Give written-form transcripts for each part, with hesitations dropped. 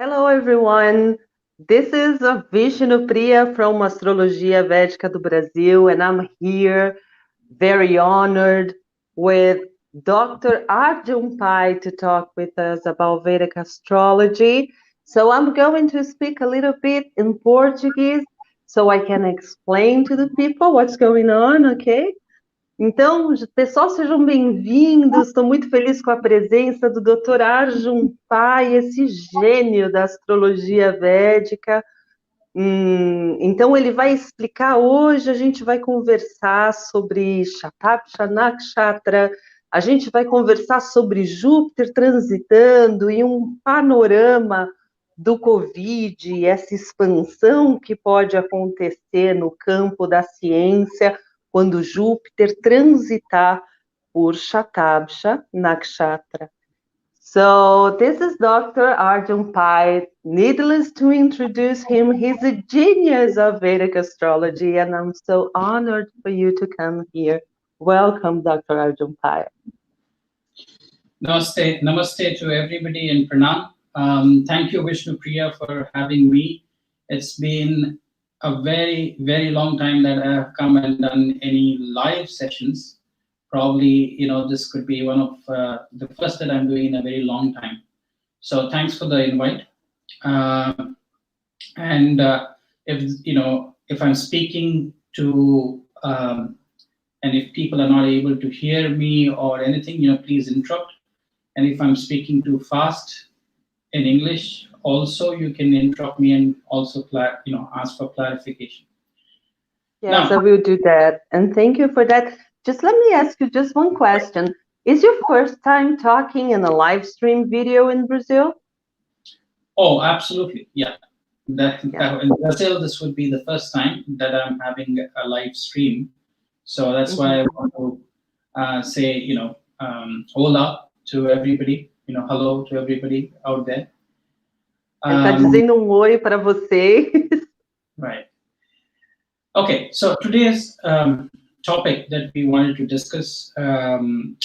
Hello, everyone. This is Vishnu Priya from Astrologia Védica do Brasil, and I'm here very honored with Dr. Arjun to talk with us about Vedic astrology. So I'm going to speak a little bit in Portuguese so I can explain to the people what's going on, okay? Então, pessoal, sejam bem-vindos. Estou muito feliz com a presença do Dr. Arjun, esse gênio da astrologia védica. Então, ele vai explicar hoje, a gente vai conversar sobre Shatabsha Nakshatra, a gente vai conversar sobre Júpiter transitando e um panorama do Covid, essa expansão que pode acontecer no campo da ciência, quando Júpiter transitar por Shatabsha Nakshatra. So this is Dr. Arjun Pai. Needless to introduce him, he's a genius of Vedic astrology, and I'm so honored for you to come here. Welcome, Dr. Arjun Pai. Namaste, namaste to everybody and pranam. Thank you, Vishnu Priya, for having me. It's been a very, very long time that I have come and done any live sessions. Probably, this could be one of the first that I'm doing in a very long time. So thanks for the invite. If I'm speaking to, and if people are not able to hear me or anything, please interrupt. And if I'm speaking too fast in English, also you can interrupt me and also ask for clarification. Yes, I will do that. And thank you for that. Just let me ask you just one question. Is your first time talking in a live stream video in Brazil? Oh, absolutely. Yeah. In Brazil, this would be the first time that I'm having a live stream. So that's why I want to say, hola to everybody, hello to everybody out there. Ele está dizendo oi para vocês. Right. Okay, so today's topic that we wanted to discuss,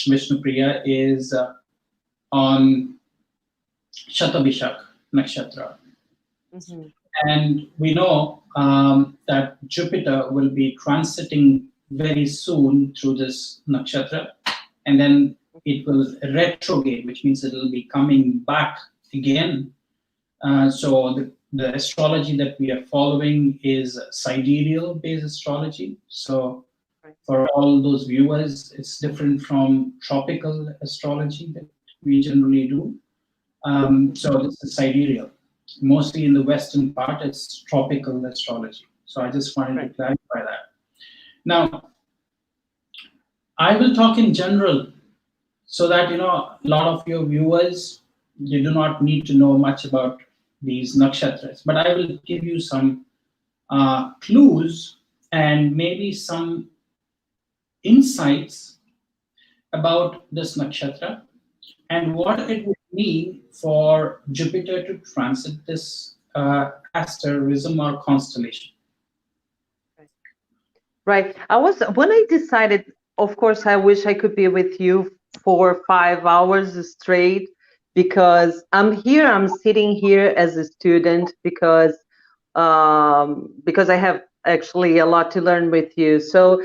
Vishnu Priya, is on Shatabhishak Nakshatra. And we know that Jupiter will be transiting very soon through this nakshatra, and then it will retrograde, which means it will be coming back again. So the astrology that we are following is sidereal based astrology. So for all those viewers, it's different from tropical astrology that we generally do. So this is sidereal. Mostly in the western part, it's tropical astrology. So I just wanted to clarify that. Now, I will talk in general so that, a lot of your viewers, you do not need to know much about these nakshatras, but I will give you some clues and maybe some insights about this nakshatra and what it would mean for Jupiter to transit this asterism or constellation. Right. When I decided, of course, I wish I could be with you for 5 hours straight, because I'm sitting here as a student because I have actually a lot to learn with you. So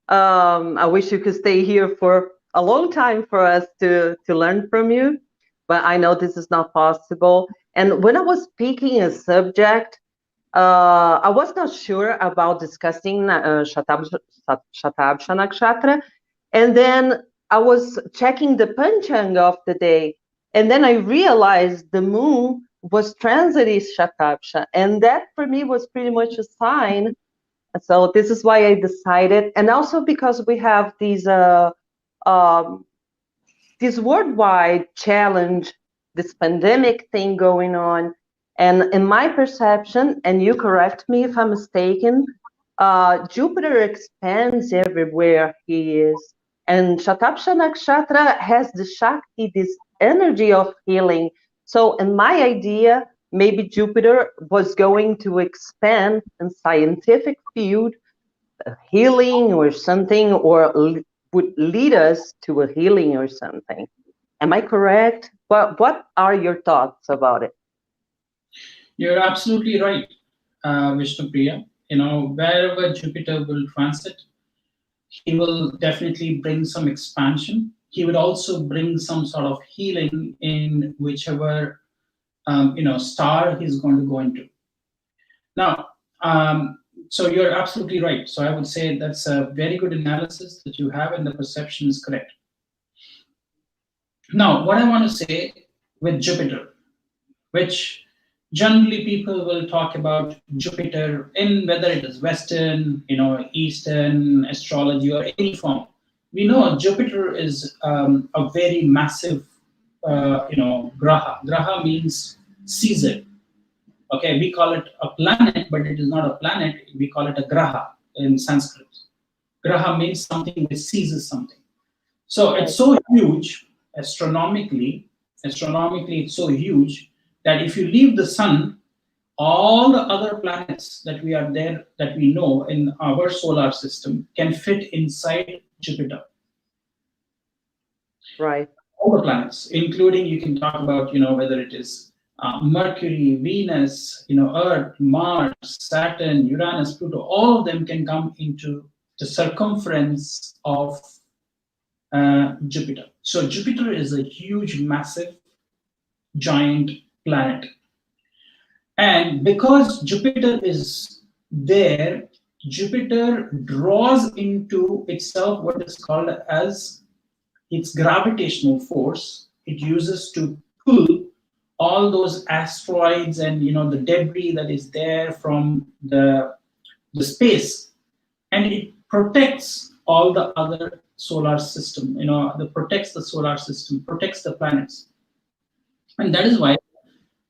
I wish you could stay here for a long time for us to learn from you, but I know this is not possible. And when I was picking a subject, I was not sure about discussing Shatabsha Nakshatra, and then I was checking the Panchanga of the day, and then I realized the moon was transiting Shatabsha, and that for me was pretty much a sign. So this is why I decided, and also because we have these this worldwide challenge, this pandemic thing going on, and in my perception, and you correct me if I'm mistaken, Jupiter expands everywhere he is, and Shatabsha Nakshatra has the Shakti, this energy of healing. So in my idea, maybe Jupiter was going to expand in scientific field, healing or something, or would lead us to a healing or something. Am I correct? What are your thoughts about it? You're absolutely right, Vishnupriya. Wherever Jupiter will transit, he will definitely bring some expansion. He would also bring some sort of healing in whichever star he's going to go into. Now, so you're absolutely right. So I would say that's a very good analysis that you have, and the perception is correct. Now, what I want to say with Jupiter, which generally people will talk about Jupiter in whether it is Western, Eastern astrology or any form. We know Jupiter is a very massive, graha. Graha means season. Okay, we call it a planet, but it is not a planet. We call it a graha in Sanskrit. Graha means something that seizes something. So it's so huge astronomically. Astronomically, it's so huge that if you leave the sun, all the other planets that we are there that we know in our solar system can fit inside Jupiter. Right. All the planets, including you can talk about whether it is Mercury, Venus, Earth, Mars, Saturn, Uranus, Pluto. All of them can come into the circumference of Jupiter. So Jupiter is a huge, massive, giant planet. And because Jupiter is there, Jupiter draws into itself what is called as its gravitational force. It uses to pull all those asteroids and the debris that is there from the space, and it protects all the other solar system. It protects the solar system, protects the planets, and that is why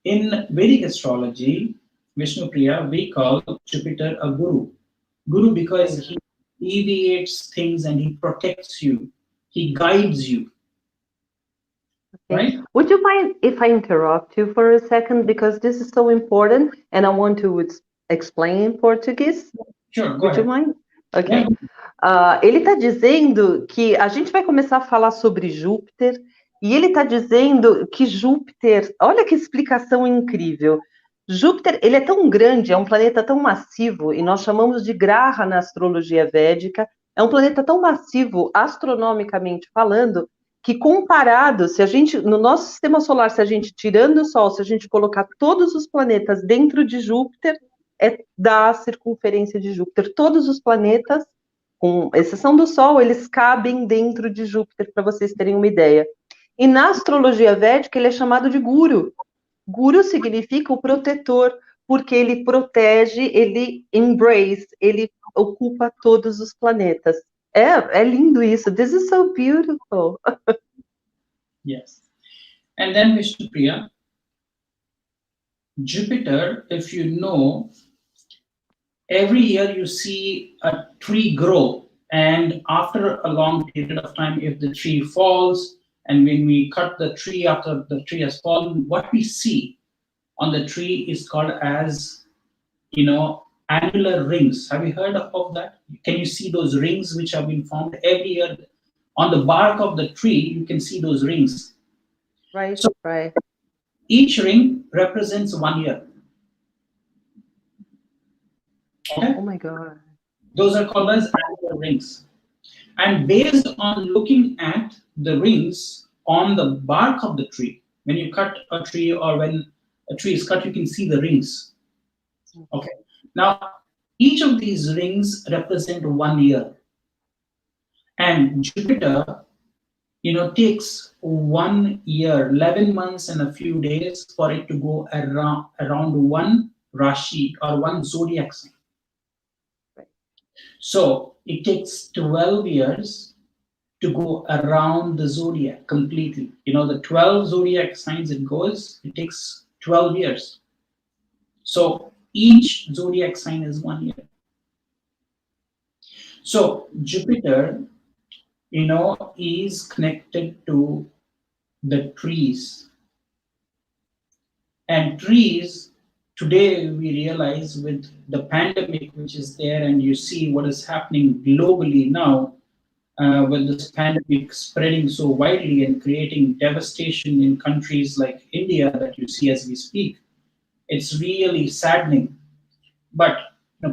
in Vedic astrology, Vishnupriya, we call Jupiter a guru. Guru because he deviates things and he protects you, he guides you. Okay. Right? Would you mind if I interrupt you for a second, because this is so important and I want to explain in Portuguese? Sure, go Would you ahead. mind? Ok. Yeah. Ele está dizendo que a gente vai começar a falar sobre Júpiter, e ele está dizendo que Júpiter, olha que explicação incrível. Júpiter, ele é tão grande, é um planeta tão massivo, e nós chamamos de graha na astrologia védica, é um planeta tão massivo, astronomicamente falando, que comparado, se a gente, no nosso sistema solar, se a gente tirando o Sol, se a gente colocar todos os planetas dentro de Júpiter, é da circunferência de Júpiter. Todos os planetas, com exceção do Sol, eles cabem dentro de Júpiter, para vocês terem uma ideia. E na astrologia védica, ele é chamado de guru. Guru significa o protetor, porque ele protege, ele embrace, ele ocupa todos os planetas. É lindo isso. This is so beautiful. Yes. And then Vishnupriya, Jupiter, if you know, every year you see a tree grow, and after a long period of time, if the tree falls, and when we cut the tree after the tree has fallen, what we see on the tree is called as, annular rings. Have you heard of that? Can you see those rings which have been formed every year? On the bark of the tree, you can see those rings. Right, So right. each ring represents 1 year. Okay? Oh my God. Those are called as annular rings. And based on looking at the rings on the bark of the tree, when you cut a tree or when a tree is cut, you can see the rings. Okay. Now, each of these rings represent 1 year. And Jupiter, takes 1 year, 11 months and a few days for it to go around one Rashi or one zodiac sign. Right. So it takes 12 years to go around the zodiac completely. The 12 zodiac signs it takes 12 years. So each zodiac sign is 1 year. So Jupiter, is connected to the trees. And trees, today we realize with the pandemic which is there, and you see what is happening globally now, with this pandemic spreading so widely and creating devastation in countries like India that you see as we speak. It's really saddening. But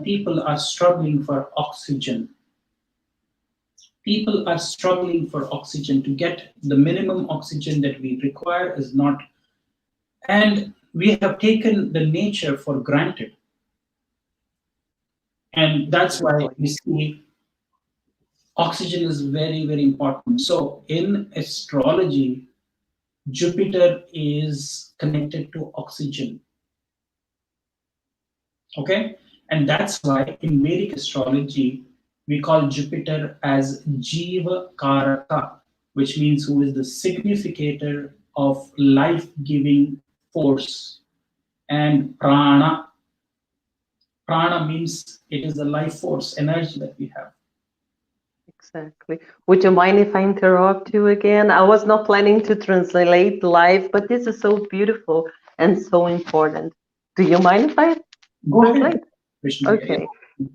people are struggling for oxygen. People are struggling for oxygen. To get the minimum oxygen that we require is not, and we have taken the nature for granted. And that's why we see oxygen is very, very important. So in astrology, Jupiter is connected to oxygen. Okay? And that's why in Vedic astrology, we call Jupiter as Jiva Karaka, which means who is the significator of life-giving force. And Prana. Prana means it is the life force, energy that we have. Exactly. Would you mind if I interrupt you again? I was not planning to translate live, but this is so beautiful and so important. Do you mind if I translate? Ok.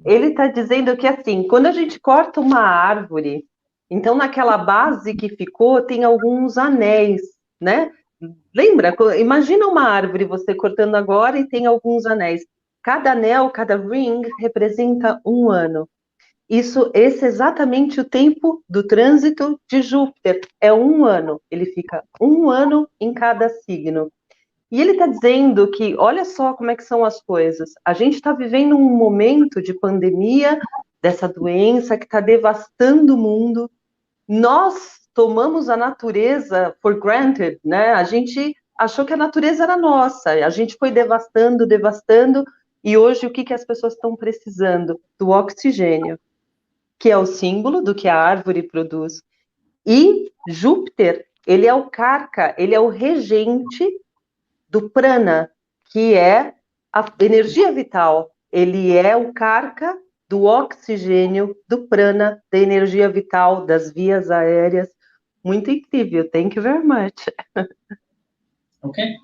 Ele está dizendo que, assim, quando a gente corta uma árvore, então naquela base que ficou tem alguns anéis, né? Lembra? Imagina uma árvore você cortando agora e tem alguns anéis. Cada anel, cada ring representa um ano. Esse é exatamente o tempo do trânsito de Júpiter. É um ano. Ele fica um ano em cada signo. E ele está dizendo que, olha só como é que são as coisas. A gente está vivendo um momento de pandemia, dessa doença que está devastando o mundo. Nós tomamos a natureza for granted, né? A gente achou que a natureza era nossa. A gente foi devastando, devastando. E hoje o que as pessoas estão precisando? Do oxigênio, que é o símbolo do que a árvore produz. E Júpiter, ele é o carca, ele é o regente do prana, que é a energia vital. Ele é o carca do oxigênio, do prana, da energia vital, das vias aéreas. Muito incrível. Thank you very much. Okay.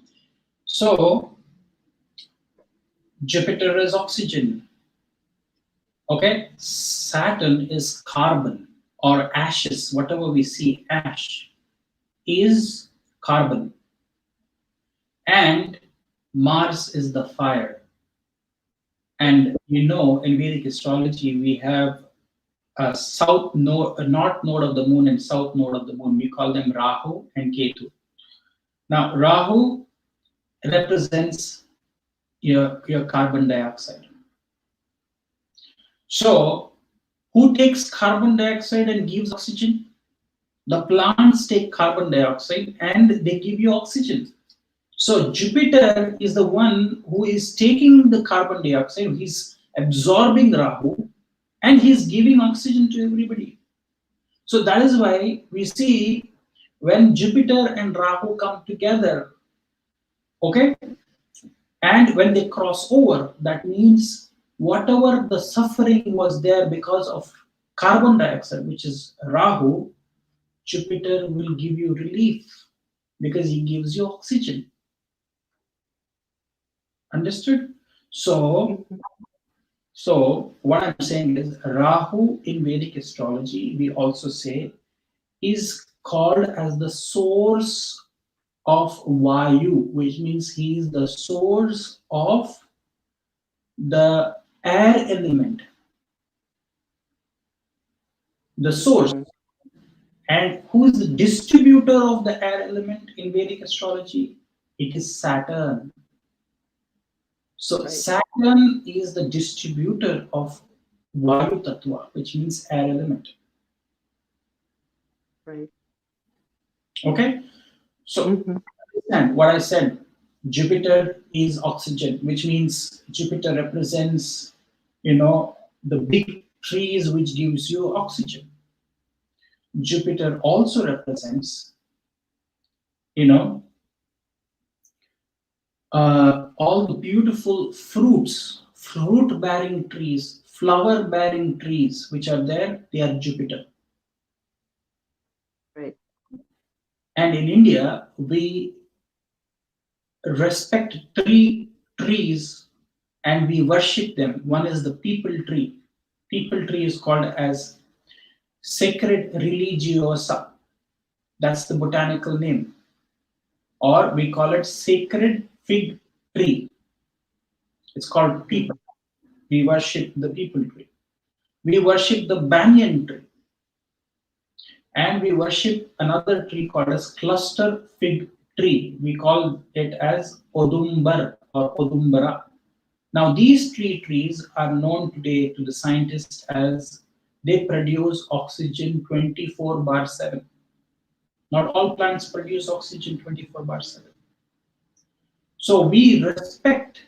So, Jupiter is oxygen. Okay. Saturn is carbon or ashes, whatever we see, ash is carbon. And Mars is the fire. And in Vedic astrology, we have a north node of the moon and south node of the moon. We call them Rahu and Ketu. Now, Rahu represents your carbon dioxide. So, who takes carbon dioxide and gives oxygen? The plants take carbon dioxide and they give you oxygen. So Jupiter is the one who is taking the carbon dioxide, he's absorbing Rahu, and he's giving oxygen to everybody. So that is why we see when Jupiter and Rahu come together, okay, and when they cross over, that means whatever the suffering was there because of carbon dioxide, which is Rahu, Jupiter will give you relief because he gives you oxygen. Understood? So what I'm saying is Rahu in Vedic astrology, we also say, is called as the source of Vayu, which means he is the source of the air element. The source. And who is the distributor of the air element in Vedic astrology? It is Saturn. So right. Saturn is the distributor of Vayu Tattva, which means air element. Right. Okay? So understand what I said. Jupiter is oxygen, which means Jupiter represents, the big trees which gives you oxygen. Jupiter also represents, all the beautiful fruit-bearing trees, flower-bearing trees, which are there, they are Jupiter. Right. And in India, we respect 3 trees and we worship them. One is the peepal tree. Peepal tree is called as Sacred religiosa. That's the botanical name. Or we call it sacred fig tree. It's called people. We worship the people tree. We worship the banyan tree. And we worship another tree called as cluster fig tree. We call it as Odumbar or Odumbara. Now, these trees are known today to the scientists as they produce oxygen 24/7. Not all plants produce oxygen 24/7. So we respect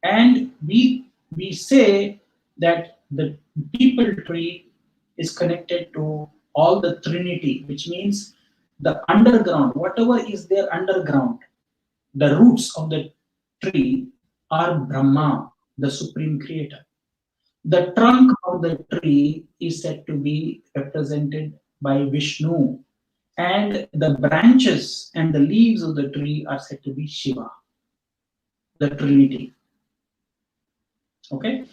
and we say that the people tree is connected to all the Trinity, which means the underground, whatever is there underground, the roots of the tree are Brahma, the supreme creator. The trunk of the tree is said to be represented by Vishnu, and the branches and the leaves of the tree are said to be Shiva, the Trinity. Okay?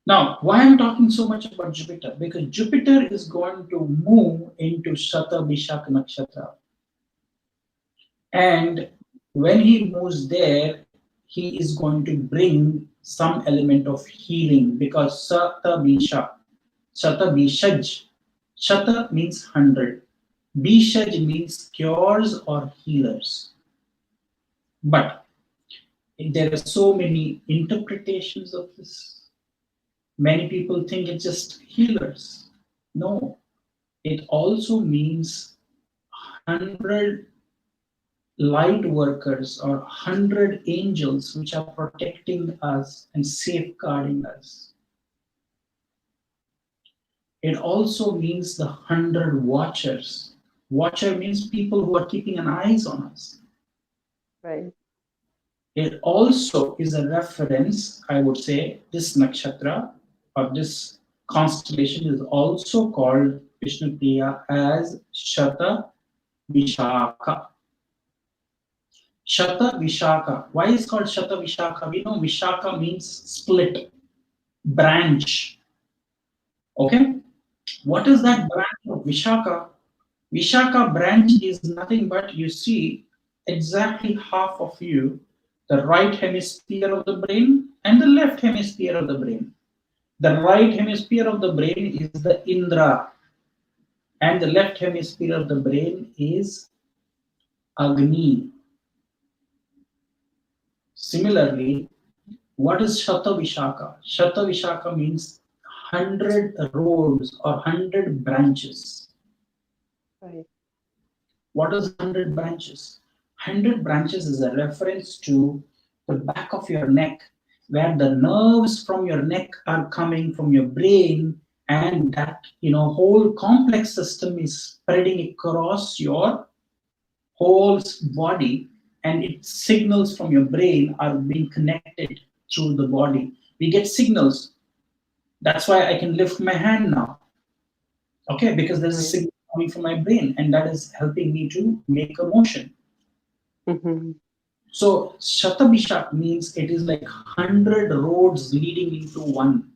Now, why I'm talking so much about Jupiter? Because Jupiter is going to move into Shata Vishaka Nakshatra. And when he moves there, he is going to bring some element of healing because Shata Vishaj. Shata means 100. Bishaj means cures or healers. But there are so many interpretations of this. Many people think it's just healers. No, it also means 100 light workers or 100 angels which are protecting us and safeguarding us. It also means the 100 watchers. Watcher means people who are keeping an eyes on us. Right. It also is a reference, I would say, this nakshatra or this constellation is also called Vishnu Priya as Shata Vishaka. Shata Vishaka. Why is it called Shata Vishaka? We know Vishaka means split, branch. Okay? What is that branch of Vishaka? Vishaka branch is nothing but you see exactly half of you, the right hemisphere of the brain and the left hemisphere of the brain. The right hemisphere of the brain is the Indra, and the left hemisphere of the brain is Agni. Similarly, what is Shata Vishaka? Shata Vishaka means 100 roads or 100 branches. Right. What is 100 branches? 100 branches is a reference to the back of your neck, where the nerves from your neck are coming from your brain, and that whole complex system is spreading across your whole body, and its signals from your brain are being connected through the body. We get signals. That's why I can lift my hand now. Okay, because there's a signal coming from my brain, and that is helping me to make a motion. Mm-hmm. So Shatabishak means it is like 100 roads leading into one.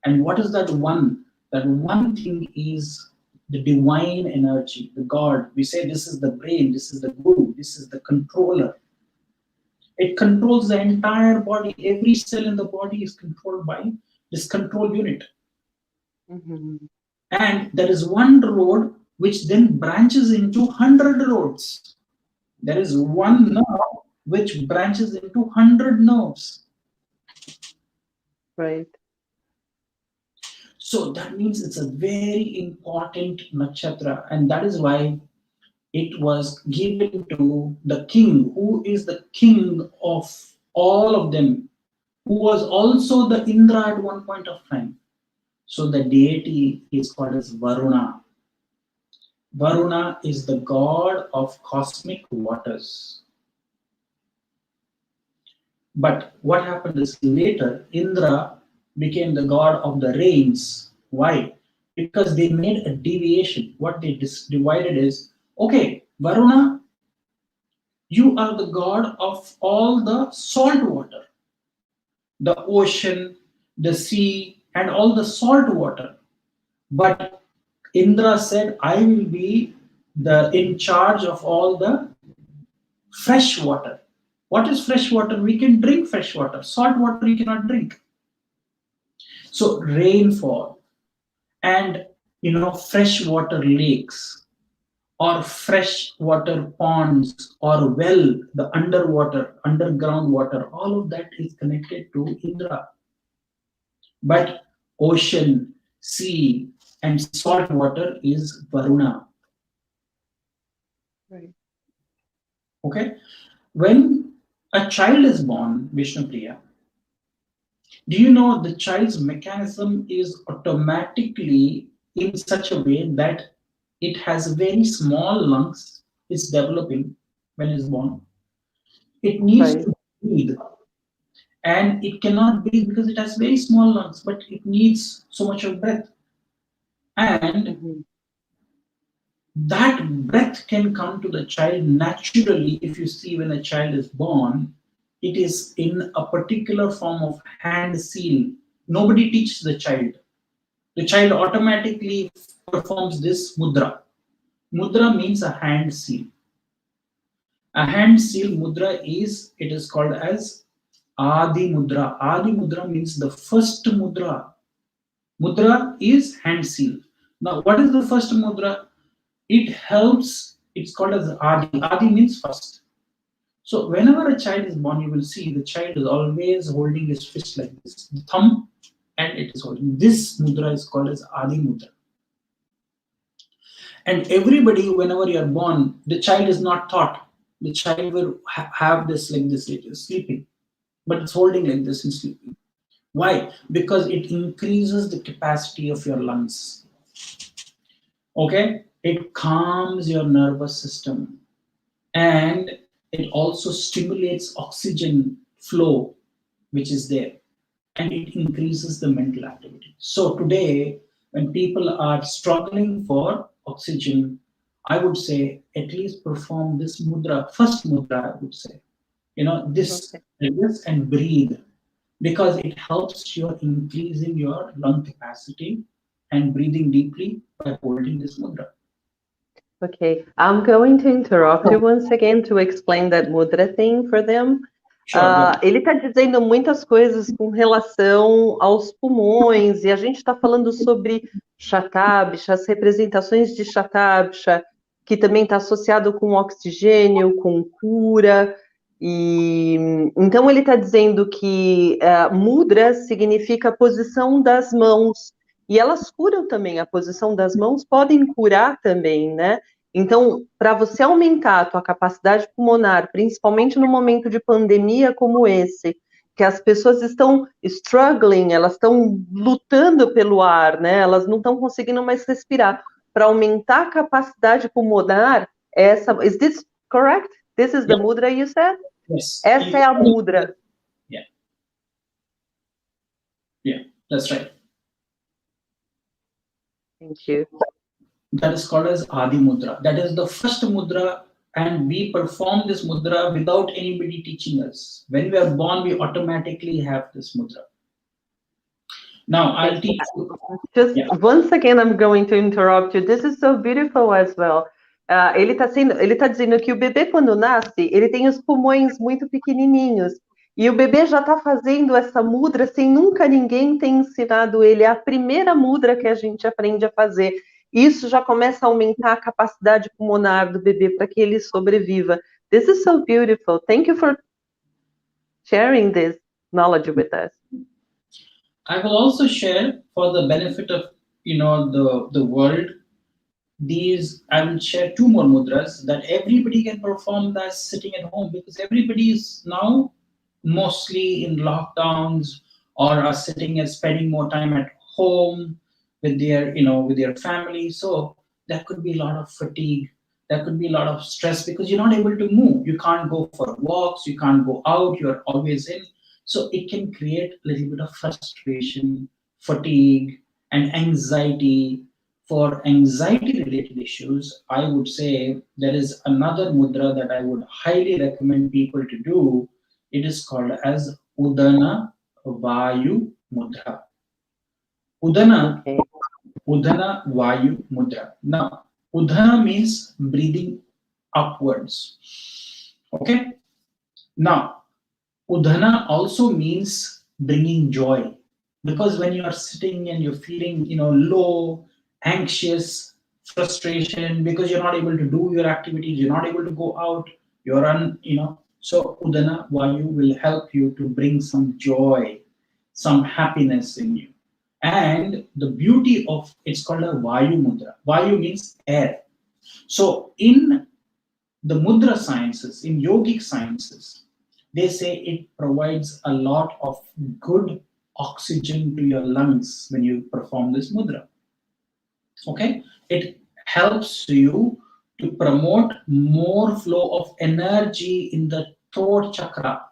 And what is that one? That one thing is the divine energy, the God. We say this is the brain, this is the guru, this is the controller. It controls the entire body. Every cell in the body is controlled by this control unit. Mm-hmm. And there is one road which then branches into 100 roads. There is one nerve which branches into 100 nerves. Right. So that means it's a very important nakshatra, and that is why it was given to the king, who is the king of all of them, who was also the Indra at one point of time. So the deity is called as Varuna. Varuna is the god of cosmic waters. But what happened is later, Indra became the god of the rains. Why? Because they made a deviation. What they divided is, okay, Varuna, you are the god of all the salt water, the ocean, the sea, and all the salt water. But Indra said, I will be in charge of all the fresh water. What is fresh water? We can drink fresh water. Salt water you cannot drink. So rainfall and freshwater lakes or freshwater ponds or well, the underground water, all of that is connected to Indra. But ocean, sea, and salt water is Varuna. Right. Okay? When a child is born, Vishnupriya, do you know the child's mechanism is automatically in such a way that it has very small lungs, it's developing when it's born. It needs Right. to breathe, and it cannot breathe because it has very small lungs, but it needs so much of breath. And that breath can come to the child naturally. If you see, when a child is born, it is in a particular form of hand seal. Nobody teaches the child. The child automatically performs this mudra. Mudra means a hand seal. A hand seal mudra is called as Adi Mudra. Adi Mudra means the first mudra. Mudra is hand seal. Now, what is the first mudra? It helps, it's called as Adi. Adi means first. So whenever a child is born, you will see the child is always holding his fist like this, the thumb, and it is holding. This mudra is called as Adi Mudra. And everybody, whenever you are born, the child is not taught. The child will have this like this, it is sleeping, but it's holding like this and sleeping. Why? Because it increases the capacity of your lungs. Okay? It calms your nervous system, and it also stimulates oxygen flow, which is there, and it increases the mental activity. So today, when people are struggling for oxygen, I would say at least perform this mudra, first mudra, I would say. This, this and breathe, because it helps you increasing your lung capacity and breathing deeply by holding this mudra. Okay, I'm going to interrupt you once again to explain that mudra thing for them. Sure, Ele está dizendo muitas coisas com relação aos pulmões, e a gente está falando sobre Shatabisha, as representações de Shatabisha, que também está associado com oxigênio, com cura. E então ele está dizendo que mudra significa posição das mãos, e elas curam também. A posição das mãos podem curar também, né? Então, para você aumentar a tua capacidade pulmonar, principalmente no momento de pandemia como esse, que as pessoas estão struggling, elas estão lutando pelo ar, né? Elas não estão conseguindo mais respirar. Para aumentar a capacidade pulmonar, is this correct? This is the mudra you said? Yes. Essa é a mudra. Yeah, that's right. Thank you. That is called as Adi Mudra. That is the first mudra, and we perform this mudra without anybody teaching us. When we are born, we automatically have this mudra. Now, I'll teach you. Just once again, I'm going to interrupt you. This is so beautiful as well. Ele tá dizendo que o bebê, quando nasce, ele tem os pulmões muito pequenininhos. E o bebê já está fazendo essa mudra sem nunca ninguém ter ensinado ele. É a primeira mudra que a gente aprende a fazer. Isso já começa a aumentar a capacidade pulmonar do bebê para que ele sobreviva. This is so beautiful. Thank you for sharing this knowledge with us. I will also share, for the benefit of the world, I will share two more mudras that everybody can perform that sitting at home, because everybody is now mostly in lockdowns or are sitting and spending more time at home with their family. So there could be a lot of fatigue, there could be a lot of stress, because you're not able to move. You can't go for walks, you can't go out, you're always in. So it can create a little bit of frustration, fatigue, and anxiety. For anxiety related issues, I would say there is another mudra that I would highly recommend people to do. It is called as Udana Vayu Mudra. Udana Vayu Mudra. Now, Udana means breathing upwards. Okay? Now, udhana also means bringing joy, because when you are sitting and you're feeling, low, anxious, frustration, because you're not able to do your activities, you're not able to go out, so udana vayu will help you to bring some joy, some happiness in you. And the beauty of it's called a vayu mudra. Vayu means air. So in the mudra sciences, in yogic sciences, they say it provides a lot of good oxygen to your lungs when you perform this mudra. Okay, it helps you to promote more flow of energy in the throat chakra.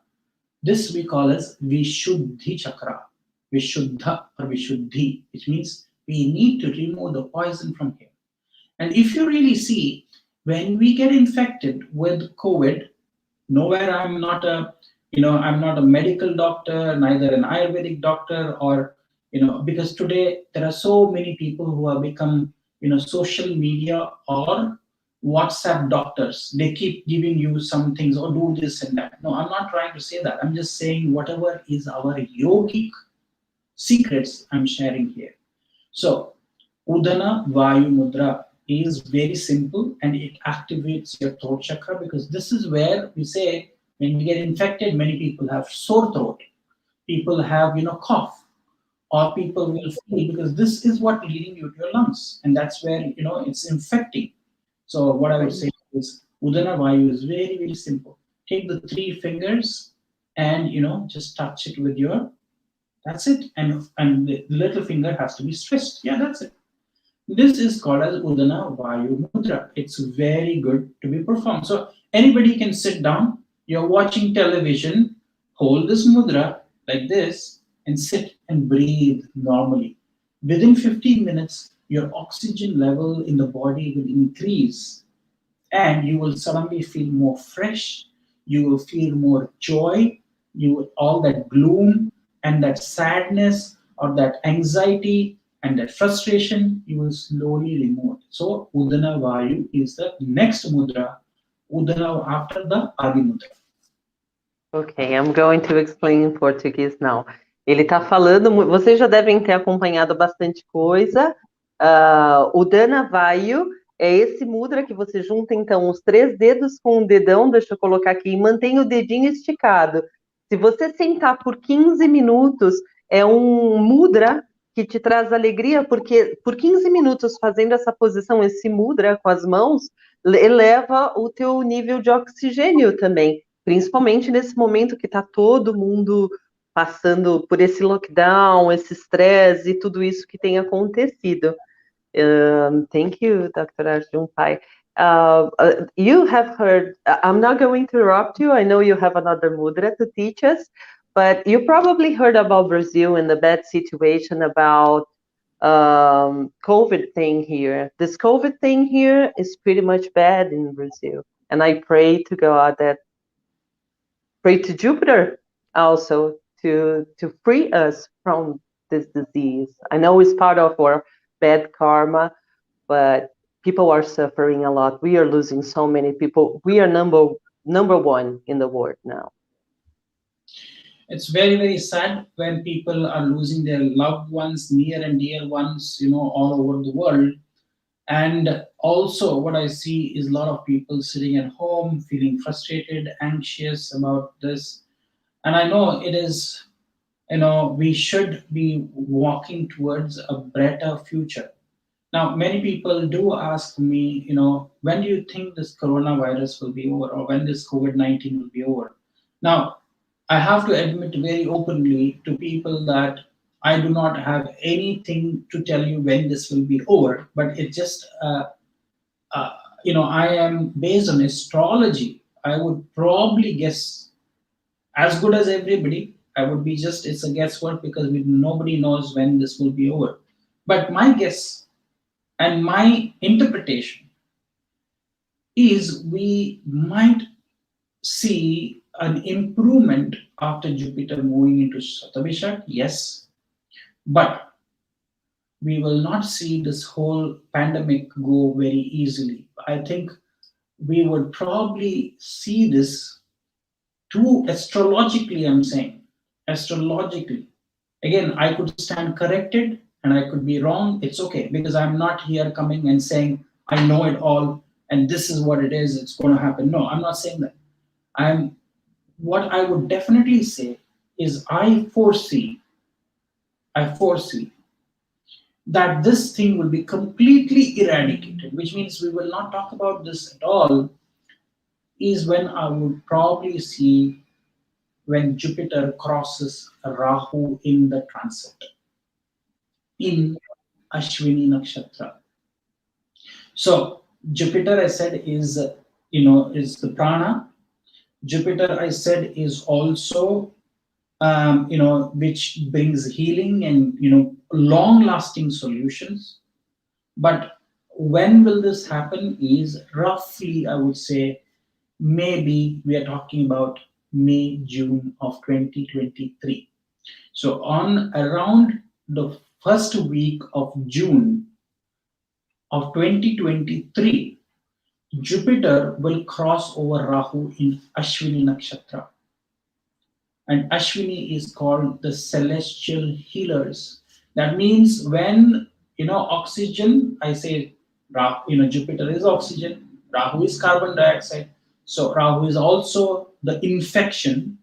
This we call as Vishuddhi chakra, Vishuddha or Vishuddhi, which means we need to remove the poison from here. And if you really see, when we get infected with COVID, nowhere I'm not a medical doctor, neither an Ayurvedic doctor, or because today there are so many people who have become social media or WhatsApp doctors. They keep giving you some things or do this and that. No, I'm not trying to say that. I'm just saying whatever is our yogic secrets I'm sharing here. So Udana Vayu Mudra is very simple and it activates your throat chakra, because this is where we say when we get infected, many people have sore throat, people have cough, or people will feel, because this is what leading you to your lungs, and that's where it's infecting. So what I would say is Udana Vayu is very, very simple. Take the 3 fingers and just touch it with your, that's it, and the little finger has to be stretched. Yeah, that's it. This is called as Udana Vayu Mudra. It's very good to be performed. So anybody can sit down, you're watching television, hold this mudra like this, and sit and breathe normally. Within 15 minutes, your oxygen level in the body will increase, and you will suddenly feel more fresh, you will feel more joy, all that gloom and that sadness or that anxiety and that frustration, you will slowly remove. So Udana Vayu is the next mudra, Udana after the Adi mudra. Okay, I'm going to explain in Portuguese now. Ele está falando, vocês já devem ter acompanhado bastante coisa. O Dana Vayu é esse mudra que você junta, então, os 3 dedos com o dedão, deixa eu colocar aqui, e mantém o dedinho esticado. Se você sentar por 15 minutos, é um mudra que te traz alegria, porque por 15 minutos fazendo essa posição, esse mudra com as mãos, eleva o teu nível de oxigênio também. Principalmente nesse momento que está todo mundo passando por esse lockdown, esse estresse e tudo isso que tem acontecido. Thank you, Dr. Arjun Pai. You have heard, I'm not going to interrupt you, I know you have another mudra to teach us, but you probably heard about Brazil and the bad situation about COVID thing here. This COVID thing here is pretty much bad in Brazil. And I pray to God that pray to Jupiter also to free us from this disease. I know it's part of our bad karma, but people are suffering a lot. We are losing so many people. We are number 1 in the world now. It's very, very sad when people are losing their loved ones, near and dear ones, all over the world. And also what I see is a lot of people sitting at home, feeling frustrated, anxious about this. And I know it is, we should be walking towards a better future. Now, many people do ask me, when do you think this coronavirus will be over, or when this COVID-19 will be over? Now, I have to admit very openly to people that I do not have anything to tell you when this will be over, but it just, I am based on astrology. I would probably guess as good as everybody. I would be just, it's a guesswork because nobody knows when this will be over. But my guess and my interpretation is we might see an improvement after Jupiter moving into Satabishak, yes, but we will not see this whole pandemic go very easily. I think we would probably see this Too astrologically, I'm saying, astrologically. Again, I could stand corrected and I could be wrong. It's okay, because I'm not here coming and saying I know it all and this is what it is, it's going to happen. No, I'm not saying that. I'm What I would definitely say is I foresee that this thing will be completely eradicated, which means we will not talk about this at all, is when I would probably see when Jupiter crosses Rahu in the transit in Ashwini Nakshatra. So Jupiter, I said, is the prana. Jupiter, I said, is also which brings healing and long-lasting solutions. But when will this happen? Is roughly, I would say, maybe we are talking about May, June of 2023. So on around the first week of June of 2023, Jupiter will cross over Rahu in Ashwini Nakshatra. And Ashwini is called the celestial healers. That means when oxygen, I say Jupiter is oxygen, Rahu is carbon dioxide. So Rahu is also the infection.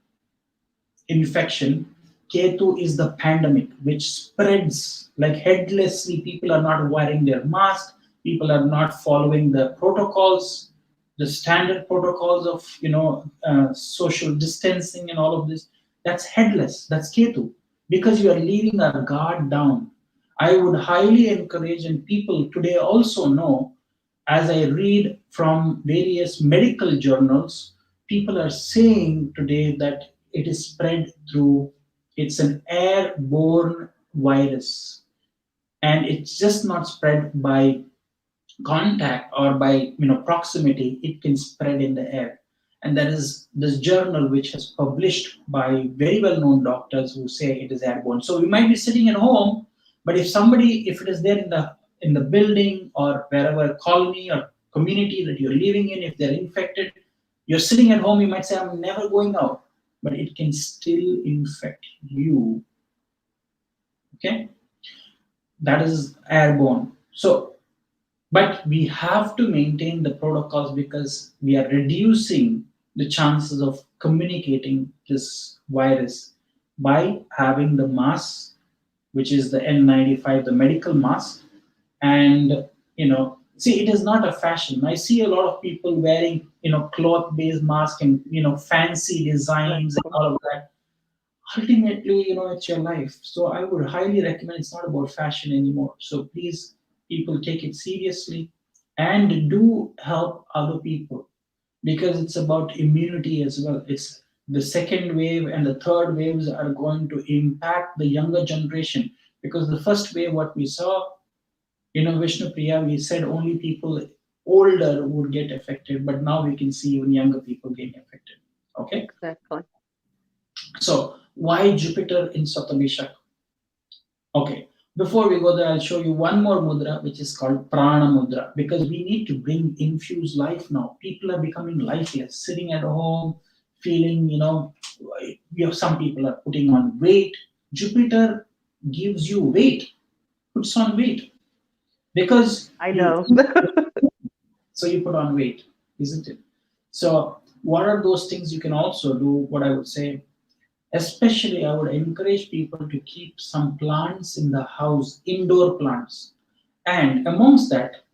Ketu is the pandemic, which spreads like headlessly. People are not wearing their mask. People are not following the protocols, the standard protocols of social distancing and all of this. That's headless. That's Ketu, because you are leaving our guard down. I would highly encourage, and people today also know, as I read from various medical journals, people are saying today that it is spread through, it's an airborne virus, and it's just not spread by contact or by proximity. It can spread in the air. And there is this journal which has published by very well known doctors who say it is airborne. So we might be sitting at home, but if it is there in the building or wherever colony or community that you're living in, if they're infected, you're sitting at home, you might say, I'm never going out, but it can still infect you. Okay, that is airborne. So, but we have to maintain the protocols, because we are reducing the chances of communicating this virus by having the mask, which is the N95, the medical mask. And see, it is not a fashion. I see a lot of people wearing cloth-based mask and fancy designs and all of that. Ultimately, it's your life. So I would highly recommend, it's not about fashion anymore. So please, people, take it seriously and do help other people, because it's about immunity as well. It's the second wave and the third waves are going to impact the younger generation, because the first wave, what we saw, Vishnu Priya, we said only people older would get affected, but now we can see even younger people getting affected. Okay. Exactly. So why Jupiter in Satabishak? Okay, before we go there, I'll show you one more mudra, which is called Prana Mudra, because we need to infuse life now. People are becoming lifeless, sitting at home, feeling, some people are putting on weight. Jupiter gives you weight, puts on weight, because I know. so you put on weight, isn't it? So what are those things you can also do? What I would say, especially, I would encourage people to keep some plants in the house, indoor plants. And amongst that,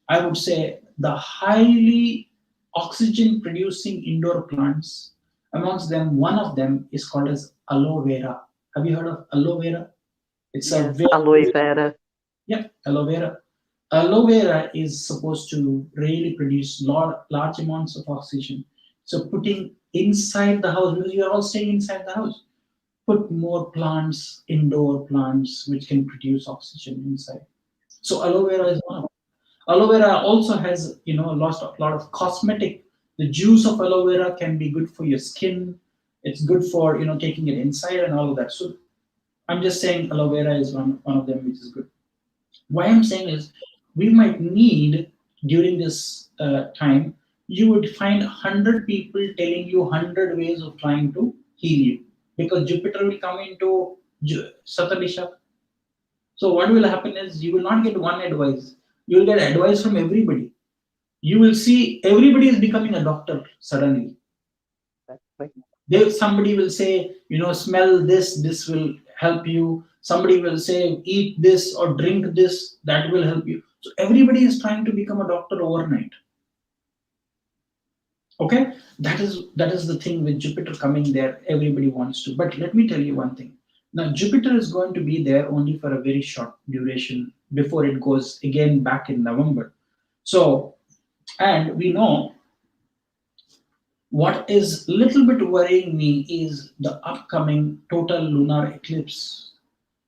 I would say the highly oxygen producing indoor plants, amongst them, one of them is called as aloe vera. Have you heard of aloe vera? It's a Yes, aloe vera. yeah, aloe vera. Aloe vera is supposed to really produce large amounts of oxygen. So putting inside the house, because you're all staying inside the house, put more plants, indoor plants, which can produce oxygen inside. So aloe vera is one of them. Aloe vera also has, a lot of cosmetic. The juice of aloe vera can be good for your skin. It's good for taking it inside and all of that. So I'm just saying aloe vera is one of them, which is good. Why I'm saying is, we might need during this time you would find 100 people telling you 100 ways of trying to heal you, because Jupiter will come into Satabishak. So what will happen is you will not get one advice. You will get advice from everybody. You will see everybody is becoming a doctor suddenly. That's right. Somebody will say, smell this, this will help you. Somebody will say, eat this or drink this, that will help you. So everybody is trying to become a doctor overnight. Okay, that is the thing with Jupiter coming there. Everybody wants to. But let me tell you one thing. Now Jupiter is going to be there only for a very short duration before it goes again back in November. So, and we know what is little bit worrying me is the upcoming total lunar eclipse.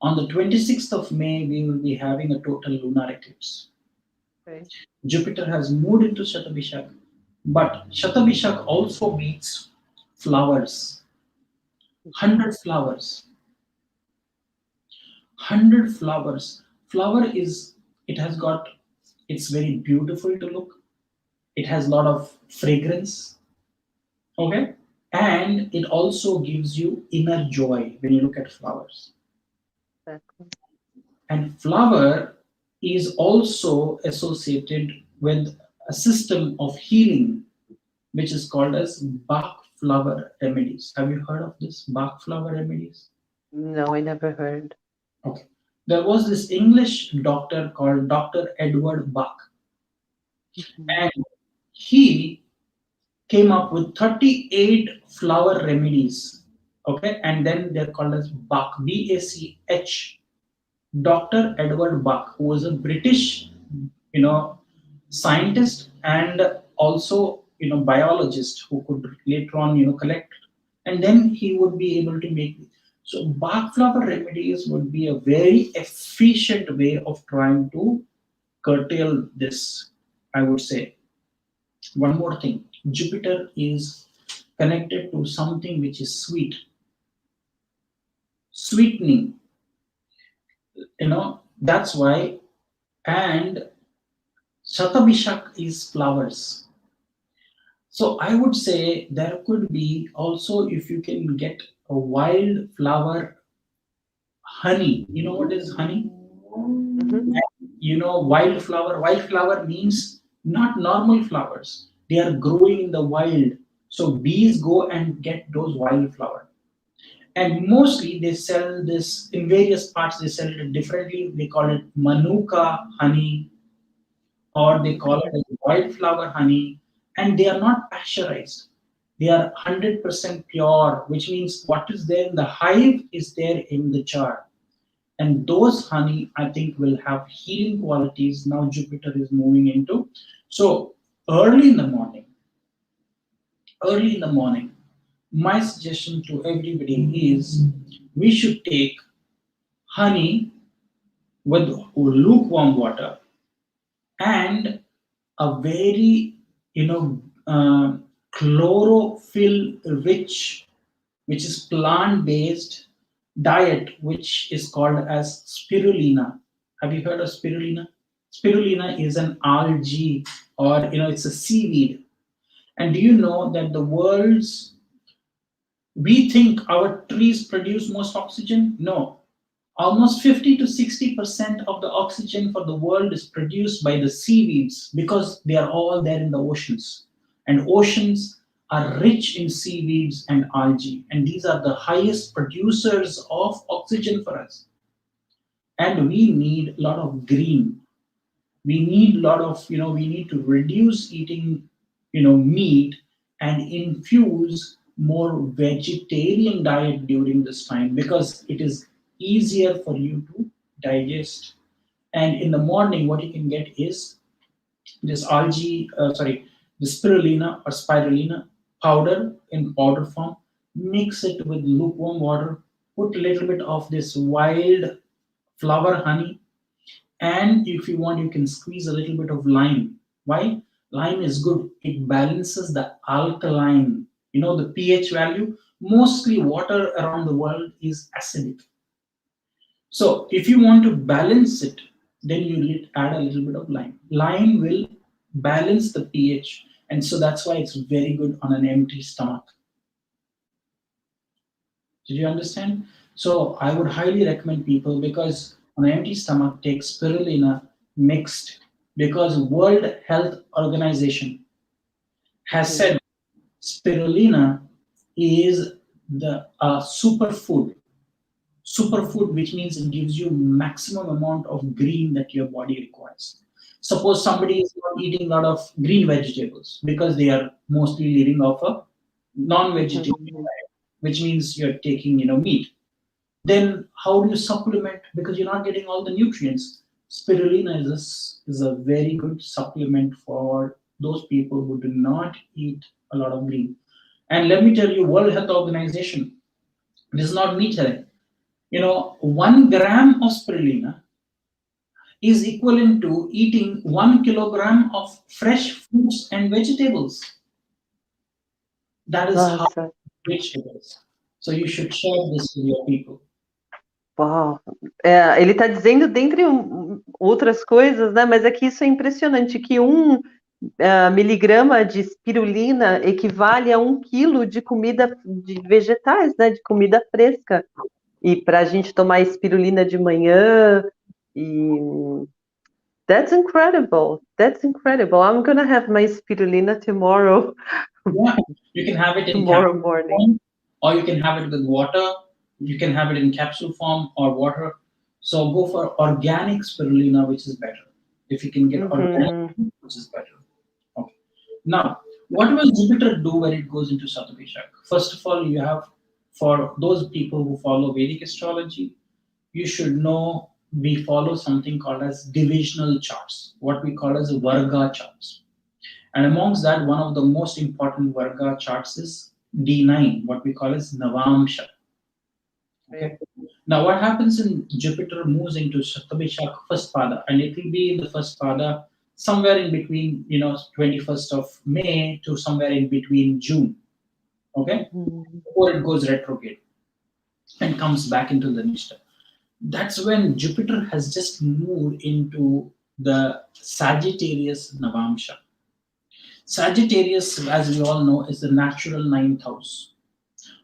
On the 26th of May, we will be having a total lunar eclipse. Okay. Jupiter has moved into Shatabishak, but Shatabishak also means flowers. 100 flowers. 100 flowers. Flower is, it has got, it's very beautiful to look. It has a lot of fragrance. Okay? And it also gives you inner joy when you look at flowers. Exactly. And flower is also associated with a system of healing, which is called as Bach flower remedies. Have you heard of this Bach flower remedies? No, I never heard. Okay. There was this English doctor called Dr. Edward Bach, Mhm. and he came up with 38 flower remedies. Okay, and then they're called as Bach, Bach. Dr. Edward Bach, who was a British, scientist and also, biologist who could later on, collect, and then he would be able to make. So Bach flower remedies would be a very efficient way of trying to curtail this, I would say. One more thing, Jupiter is connected to something which is sweet, sweetening, that's why. And Shatabishak is flowers. So I would say there could be also, if you can get a wildflower honey. You know what is honey? Mhm. Wildflower. Wildflower means not normal flowers. They are growing in the wild. So bees go and get those wildflower. And mostly they sell this in various parts. They sell it differently. They call it manuka honey, or they call it as wildflower honey, and they are not pasteurized. They are 100% pure, which means what is there in the hive is there in the jar. And those honey, I think, will have healing qualities. Now Jupiter is moving into. So early in the morning, early in the morning, my suggestion to everybody is we should take honey with lukewarm water and a very chlorophyll rich, which is plant based diet, which is called as spirulina. Have you heard of spirulina? Spirulina is an algae, or it's a seaweed. And do you know that the world's, we think our trees produce most oxygen? No. Almost 50 to 60% of the oxygen for the world is produced by the seaweeds, because they are all there in the oceans. And oceans are rich in seaweeds and algae. And these are the highest producers of oxygen for us. And we need a lot of green. We need a lot of, we need to reduce eating, meat, and infuse more vegetarian diet during this time, because it is easier for you to digest. And in the morning, what you can get is this the spirulina or spirulina powder in powder form. Mix it with lukewarm water. Put a little bit of this wild flower honey, and if you want, you can squeeze a little bit of lime. Why? Lime is good. It balances the alkaline, the pH value. Mostly water around the world is acidic. So if you want to balance it, then you add a little bit of lime. Lime will balance the pH. And so that's why it's very good on an empty stomach. Did you understand? So I would highly recommend people, because on an empty stomach, take spirulina mixed, because World Health Organization has said spirulina is the superfood. Superfood, which means it gives you maximum amount of green that your body requires. Suppose somebody is not eating a lot of green vegetables because they are mostly living off a non-vegetarian diet, which means you're taking, meat. Then how do you supplement? Because you're not getting all the nutrients. Spirulina is a very good supplement for those people who do not eat a lot of green. And let me tell you, World Health Organization, this is not me telling. 1 gram of spirulina is equivalent to eating 1 kilogram of fresh fruits and vegetables. That is how rich it is. So you should share this with your people. Uau! Ele está dizendo, dentre outras coisas, né? Mas é que isso é impressionante, que 1 miligrama de espirulina equivale a 1 quilo de comida de vegetais, né? De comida fresca. E para a gente tomar espirulina de manhã, that's incredible. That's incredible. I'm gonna have my spirulina tomorrow. Yeah, you can have it in tomorrow morning, form, or you can have it with water. You can have it in capsule form or water. So go for organic spirulina, which is better. If you can get organic, which is better. Okay. Now, what will Jupiter do when it goes into Satabishak? First of all, you have, for those people who follow Vedic astrology, you should know we follow something called as divisional charts, what we call as Varga charts. And amongst that, one of the most important Varga charts is D9, what we call as Navamsha. Okay. Now, what happens in Jupiter moves into Satabishak first pada, and it will be in the first pada somewhere in between, 21st of May to somewhere in between June. Okay, before it goes retrograde and comes back into the Nishta. That's when Jupiter has just moved into the Sagittarius Navamsha. Sagittarius, as we all know, is the natural 9th house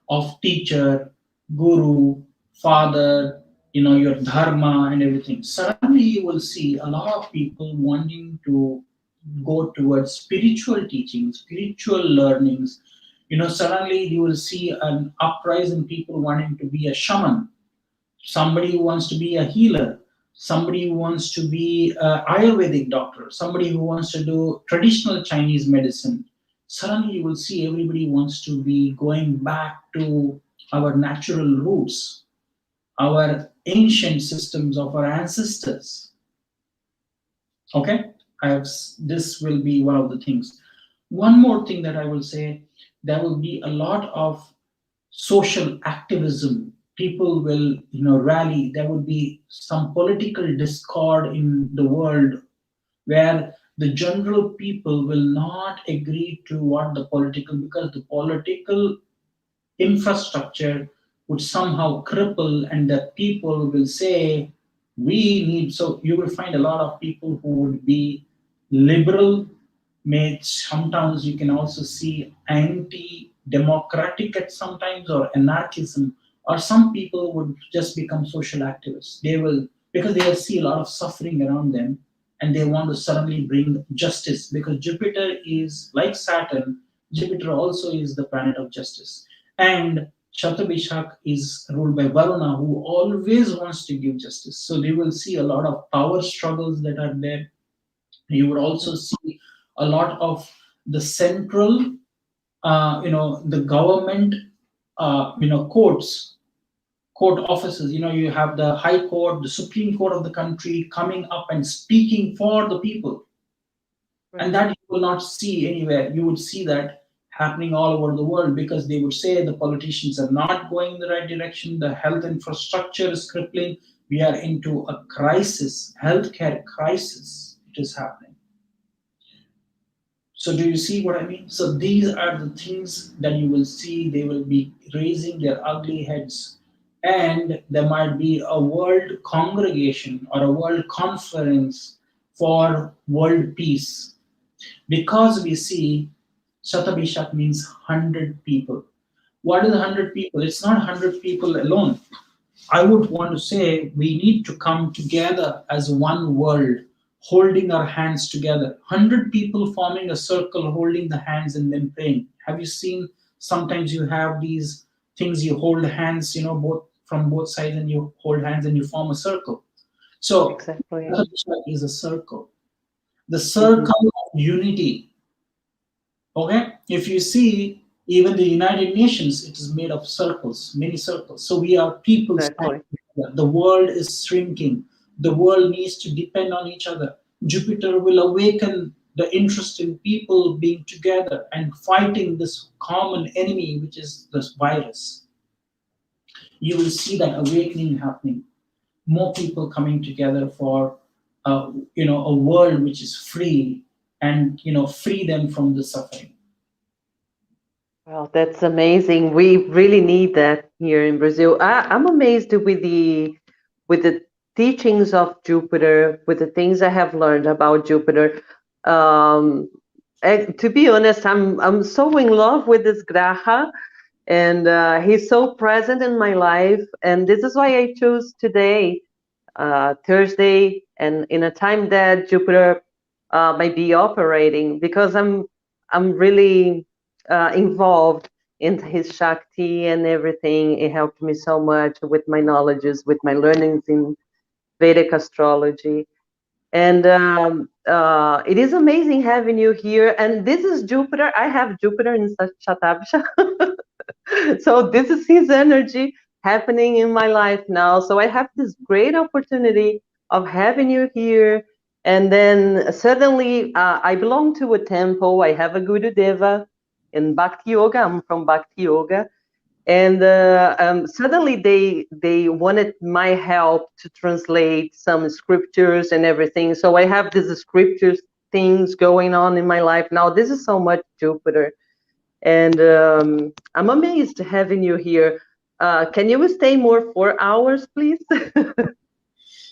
of teacher, guru, father, your dharma and everything. Suddenly you will see a lot of people wanting to go towards spiritual teaching, spiritual learnings. Suddenly you will see an uprising, people wanting to be a shaman, somebody who wants to be a healer, somebody who wants to be an Ayurvedic doctor, somebody who wants to do traditional Chinese medicine. Suddenly you will see everybody wants to be going back to our natural roots, our ancient systems of our ancestors. Okay, this will be one of the things. One more thing that I will say, there will be a lot of social activism. People will, rally. There would be some political discord in the world where the general people will not agree to what the political, because the political infrastructure would somehow cripple, and the people will say, we need, so you will find a lot of people who would be liberal, sometimes you can also see anti-democratic at sometimes, or anarchism, or some people would just become social activists. They will, because they will see a lot of suffering around them, and they want to suddenly bring justice, because Jupiter is like Saturn. Jupiter also is the planet of justice, and Shatabishak is ruled by Varuna, who always wants to give justice. So they will see a lot of power struggles that are there. You would also see a lot of the central, the government, court offices. You have the High Court, the Supreme Court of the country coming up and speaking for the people. And that you will not see anywhere. You would see that happening all over the world, because they would say the politicians are not going in the right direction, the health infrastructure is crippling, we are into a crisis, healthcare crisis, it is happening. So do you see what I mean? So these are the things that you will see. They will be raising their ugly heads, and there might be a world congregation or a world conference for world peace. Because we see Shatabishak means 100 people. What is 100 people? It's not 100 people alone. I would want to say we need to come together as one world, holding our hands together. 100 people forming a circle, holding the hands and then praying. Have you seen sometimes you have these things you hold hands, both from both sides and you hold hands and you form a circle. So Exactly. Shatabishak is a circle. The Mhm. circle of unity. Okay, if you see even the United Nations, it is made of circles, many circles. So we are people Exactly. standing together. The world is shrinking. The world needs to depend on each other. Jupiter will awaken the interest in people being together and fighting this common enemy, which is this virus. You will see that awakening happening. More people coming together for, a world which is free and free them from the suffering. Well, that's amazing. We really need that here in Brazil. I'm amazed with the teachings of Jupiter, with the things I have learned about Jupiter. Um, to be honest, I'm so in love with this Graha, and he's so present in my life. And this is why I chose today, Thursday, and in a time that Jupiter might be operating, because I'm really involved in his Shakti and everything. It helped me so much with my knowledges, with my learnings in Vedic astrology. And it is amazing having you here. And this is Jupiter. I have Jupiter in Shatabsha. So this is his energy happening in my life now. So I have this great opportunity of having you here. And then suddenly I belong to a temple. I have a Guru Deva in Bhakti Yoga. I'm from Bhakti Yoga. And suddenly they wanted my help to translate some scriptures and everything. So I have these scriptures things going on in my life now. This is so much Jupiter, and I'm amazed having you here. Can you stay more 4 hours, please?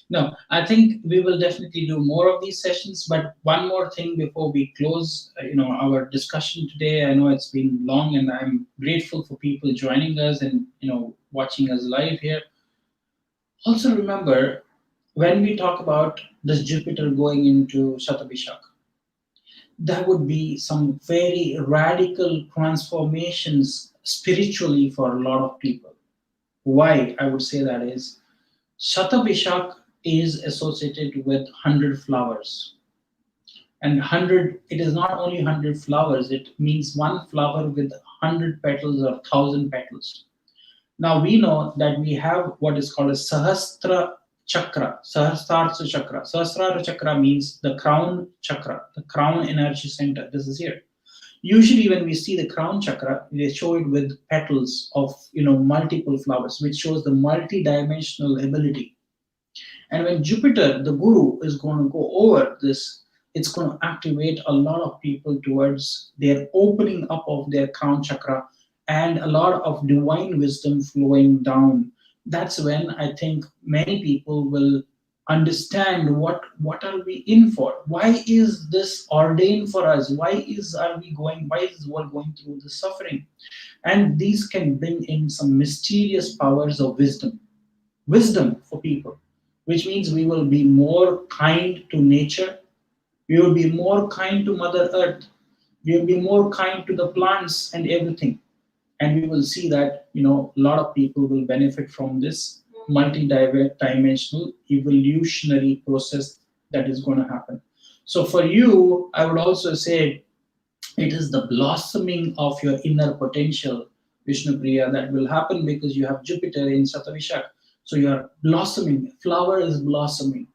No, I think we will definitely do more of these sessions. But one more thing before we close, our discussion today. I know it's been long, and I'm grateful for people joining us and watching us live here. Also, remember when we talk about this Jupiter going into Shatabishak, there would be some very radical transformations spiritually for a lot of people. Why I would say that is Shatabishak is associated with 100 flowers. And 100, it is not only 100 flowers, it means one flower with 100 petals or 1,000 petals. Now we know that we have what is called a Sahastra Chakra, Sahasrara Chakra. Sahasrara Chakra means the crown chakra, the crown energy center. This is here. Usually, when we see the crown chakra, they show it with petals of multiple flowers, which shows the multi-dimensional ability. And when Jupiter, the guru, is going to go over this, it's going to activate a lot of people towards their opening up of their crown chakra and a lot of divine wisdom flowing down. That's when I think many people will understand what are we in for? Why is this ordained for us? Why is this world going through the suffering? And these can bring in some mysterious powers of wisdom for people, which means we will be more kind to nature, we will be more kind to Mother Earth, we will be more kind to the plants and everything. And we will see that a lot of people will benefit from this multi-dimensional evolutionary process that is going to happen. So for you, I would also say it is the blossoming of your inner potential, Vishnu Priya, that will happen because you have Jupiter in Sattavishak. So you are blossoming, flower is blossoming.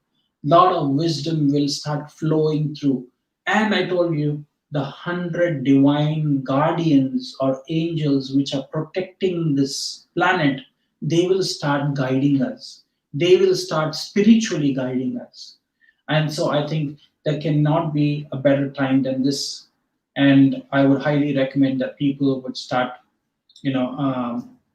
Lot of wisdom will start flowing through. And I told you, the 100 divine guardians or angels which are protecting this planet, they will start guiding us. They will start spiritually guiding us. And so I think there cannot be a better time than this. And I would highly recommend that people would start,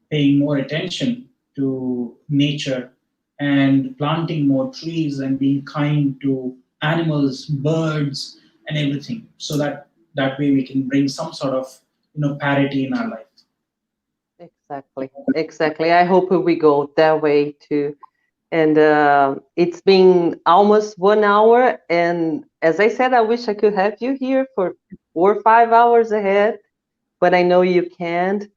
paying more attention to nature and planting more trees and being kind to animals, birds, and everything, so that that way we can bring some sort of parity in our life. Exactly. I hope we go that way too. And it's been almost 1 hour. And as I said, I wish I could have you here for 4 or 5 hours ahead, but I know you can't.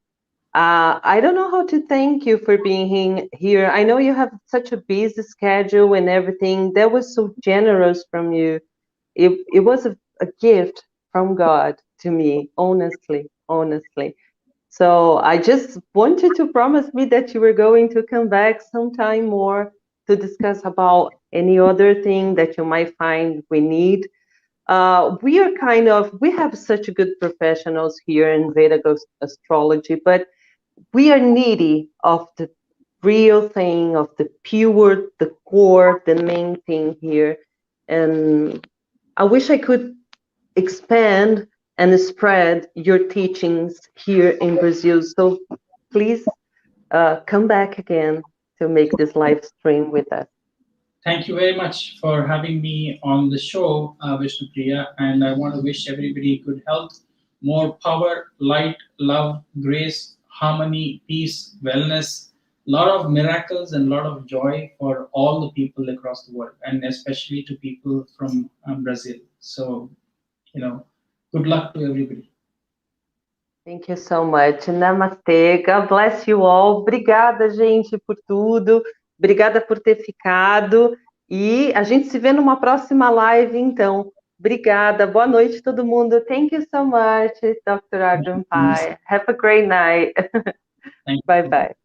I don't know how to thank you for being here. I know you have such a busy schedule and everything. That was so generous from you. It was a gift from God to me, honestly. So I just wanted to promise me that you were going to come back sometime more to discuss about any other thing that you might find we need. We have such good professionals here in Vedic astrology, but we are needy of the real thing, of the pure, the core, the main thing here. And I wish I could expand and spread your teachings here in Brazil. So please come back again to make this live stream with us. Thank you very much for having me on the show, Vishnupriya, and I want to wish everybody good health, more power, light, love, grace, harmony, peace, wellness, a lot of miracles and a lot of joy for all the people across the world, and especially to people from Brazil. So, good luck to everybody. Thank you so much. Namastê. God bless you all. Obrigada, gente, por tudo. Obrigada por ter ficado. E a gente se vê numa próxima live, então. Obrigada. Boa noite, todo mundo. Thank you so much, Dr. Arjun Pai. Have a great night. Bye-bye.